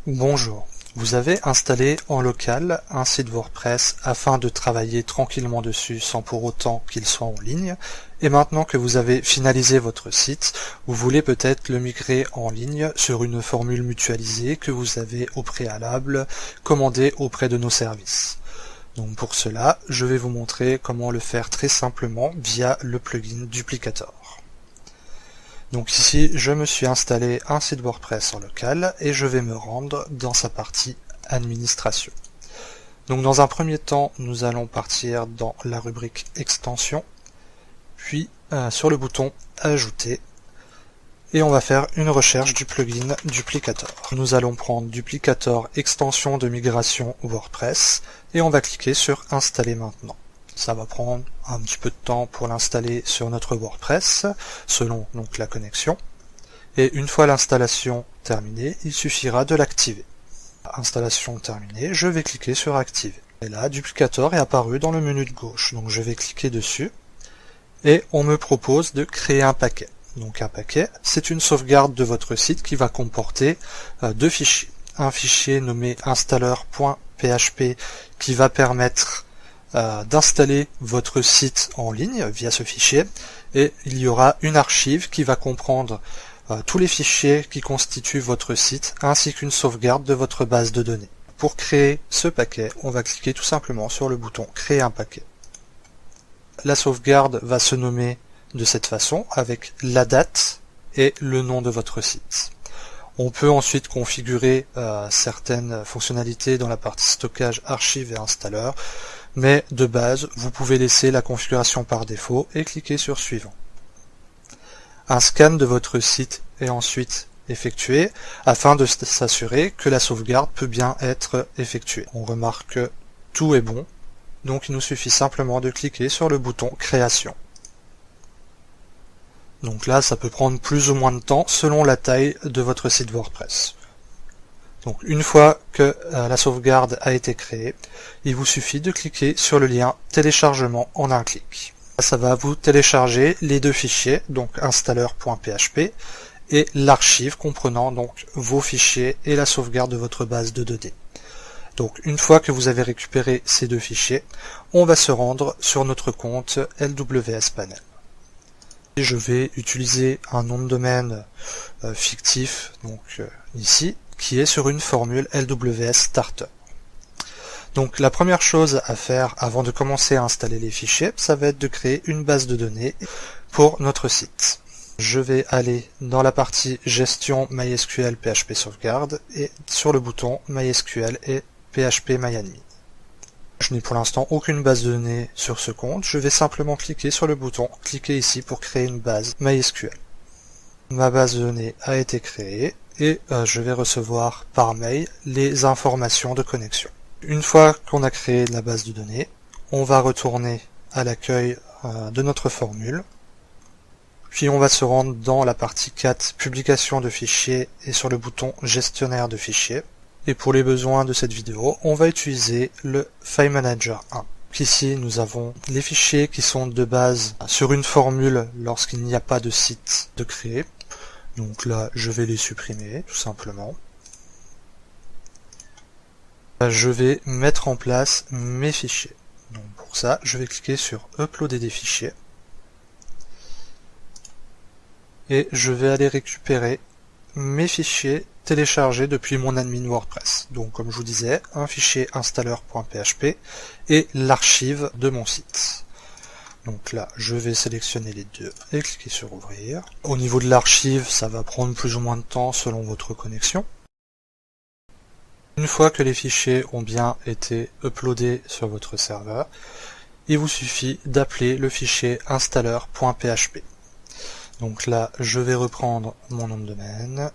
Bonjour, vous avez installé en local un site WordPress afin de travailler tranquillement dessus sans pour autant qu'il soit en ligne, et maintenant que vous avez finalisé votre site, vous voulez peut-être le migrer en ligne sur une formule mutualisée que vous avez au préalable commandée auprès de nos services. Donc pour cela, je vais vous montrer comment le faire très simplement via le plugin Duplicator. Donc ici, je me suis installé un site WordPress en local et je vais me rendre dans sa partie administration. Donc dans un premier temps, nous allons partir dans la rubrique extension, puis sur le bouton ajouter, et on va faire une recherche du plugin Duplicator. Nous allons prendre Duplicator extension de migration WordPress et on va cliquer sur installer maintenant. Ça va prendre un petit peu de temps pour l'installer sur notre WordPress, selon donc la connexion. Et une fois l'installation terminée, il suffira de l'activer. Installation terminée, je vais cliquer sur activer. Et là, Duplicator est apparu dans le menu de gauche. Donc je vais cliquer dessus et on me propose de créer un paquet. Donc un paquet, c'est une sauvegarde de votre site qui va comporter deux fichiers. Un fichier nommé installer.php qui va permettre d'installer votre site en ligne via ce fichier, et il y aura une archive qui va comprendre tous les fichiers qui constituent votre site ainsi qu'une sauvegarde de votre base de données. Pour créer ce paquet, on va cliquer tout simplement sur le bouton créer un paquet. La sauvegarde va se nommer de cette façon avec la date et le nom de votre site. On peut ensuite configurer certaines fonctionnalités dans la partie stockage, archives et installeur, mais de base, vous pouvez laisser la configuration par défaut et cliquer sur suivant. Un scan de votre site est ensuite effectué afin de s'assurer que la sauvegarde peut bien être effectuée. On remarque que tout est bon, donc il nous suffit simplement de cliquer sur le bouton création. Donc là, ça peut prendre plus ou moins de temps selon la taille de votre site WordPress. Donc une fois que la sauvegarde a été créée, il vous suffit de cliquer sur le lien téléchargement en un clic. Ça va vous télécharger les deux fichiers, donc installer.php et l'archive comprenant donc vos fichiers et la sauvegarde de votre base de données. Donc une fois que vous avez récupéré ces deux fichiers, on va se rendre sur notre compte LWS Panel. Et je vais utiliser un nom de domaine fictif, donc ici, qui est sur une formule LWS Starter. Donc la première chose à faire avant de commencer à installer les fichiers, ça va être de créer une base de données pour notre site. Je vais aller dans la partie gestion MySQL PHP sauvegarde et sur le bouton MySQL et PHP MyAdmin. Je n'ai pour l'instant aucune base de données sur ce compte, je vais simplement cliquer sur le bouton, cliquer ici pour créer une base MySQL. Ma base de données a été créée et je vais recevoir par mail les informations de connexion. Une fois qu'on a créé la base de données, on va retourner à l'accueil de notre formule, puis on va se rendre dans la partie 4 publication de fichiers et sur le bouton gestionnaire de fichiers. Et pour les besoins de cette vidéo, on va utiliser le File Manager 1. Ici, nous avons les fichiers qui sont de base sur une formule lorsqu'il n'y a pas de site de créer. Donc là, je vais les supprimer, tout simplement. Je vais mettre en place mes fichiers. Donc pour ça, je vais cliquer sur Uploader des fichiers. Et je vais aller récupérer mes fichiers téléchargés depuis mon admin WordPress. Donc comme je vous disais, un fichier installer.php et l'archive de mon site. Donc là, je vais sélectionner les deux et cliquer sur ouvrir. Au niveau de l'archive, ça va prendre plus ou moins de temps selon votre connexion. Une fois que les fichiers ont bien été uploadés sur votre serveur, il vous suffit d'appeler le fichier installer.php. Donc là, je vais reprendre mon nom de domaine.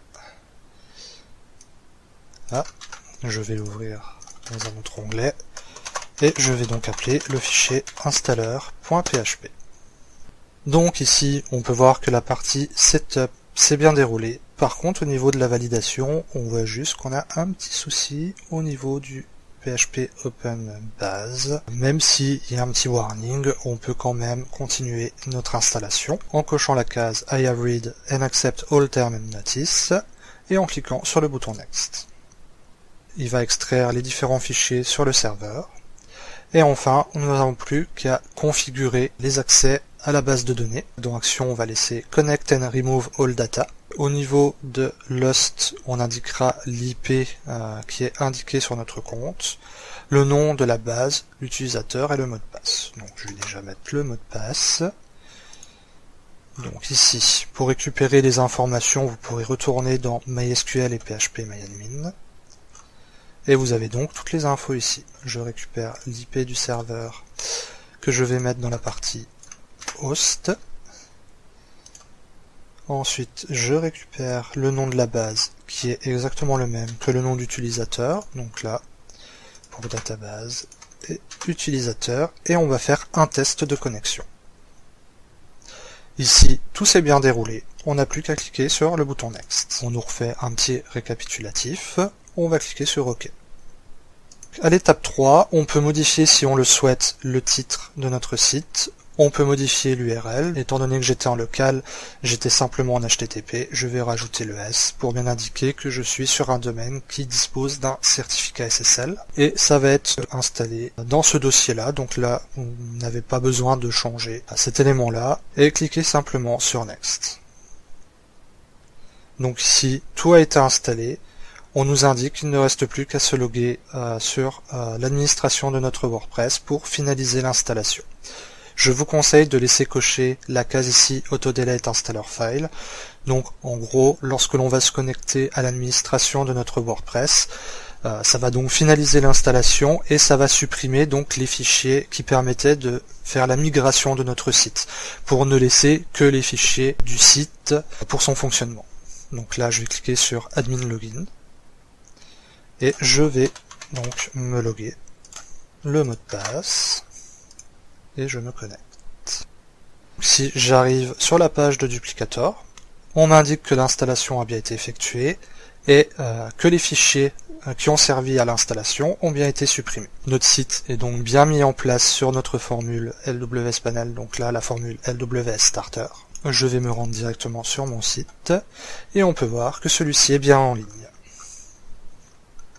Là, je vais l'ouvrir dans un autre onglet. Et je vais donc appeler le fichier installer.php. Donc ici, on peut voir que la partie setup s'est bien déroulée. Par contre, au niveau de la validation, on voit juste qu'on a un petit souci au niveau du PHP Open Base. Même s'il y a un petit warning, on peut quand même continuer notre installation en cochant la case I have read and accept all term and notice et en cliquant sur le bouton Next. il va extraire les différents fichiers sur le serveur. Et enfin, nous n'avons plus qu'à configurer les accès à la base de données. Dans Action, on va laisser Connect and Remove All Data. Au niveau de Lost, on indiquera l'IP qui est indiqué sur notre compte, le nom de la base, l'utilisateur et le mot de passe. Donc je vais déjà mettre le mot de passe. Donc ici, pour récupérer les informations, vous pourrez retourner dans MySQL et PHP-MyAdmin. Et vous avez donc toutes les infos ici. Je récupère l'IP du serveur que je vais mettre dans la partie host. Ensuite, je récupère le nom de la base qui est exactement le même que le nom d'utilisateur. Donc là, pour database et utilisateur. Et on va faire un test de connexion. Ici, tout s'est bien déroulé. On n'a plus qu'à cliquer sur le bouton Next. On nous refait un petit récapitulatif. On va cliquer sur OK. À l'étape 3, on peut modifier, si on le souhaite, le titre de notre site. On peut modifier l'URL. Étant donné que j'étais en local, j'étais simplement en HTTP. Je vais rajouter le S pour bien indiquer que je suis sur un domaine qui dispose d'un certificat SSL. Et ça va être installé dans ce dossier-là. Donc là, vous n'avez pas besoin de changer cet élément-là. Et cliquez simplement sur Next. Donc ici, tout a été installé. On nous indique qu'il ne reste plus qu'à se loguer sur l'administration de notre WordPress pour finaliser l'installation. Je vous conseille de laisser cocher la case ici Auto-Delete Installer File. Donc en gros, lorsque l'on va se connecter à l'administration de notre WordPress, ça va donc finaliser l'installation et ça va supprimer donc les fichiers qui permettaient de faire la migration de notre site, pour ne laisser que les fichiers du site pour son fonctionnement. Donc là, je vais cliquer sur Admin Login et je vais donc me loguer, le mot de passe, et je me connecte. Si j'arrive sur la page de Duplicator, on m'indique que l'installation a bien été effectuée et que les fichiers qui ont servi à l'installation ont bien été supprimés. Notre site est donc bien mis en place sur notre formule LWS Panel, donc là la formule LWS Starter. Je vais me rendre directement sur mon site et on peut voir que celui-ci est bien en ligne.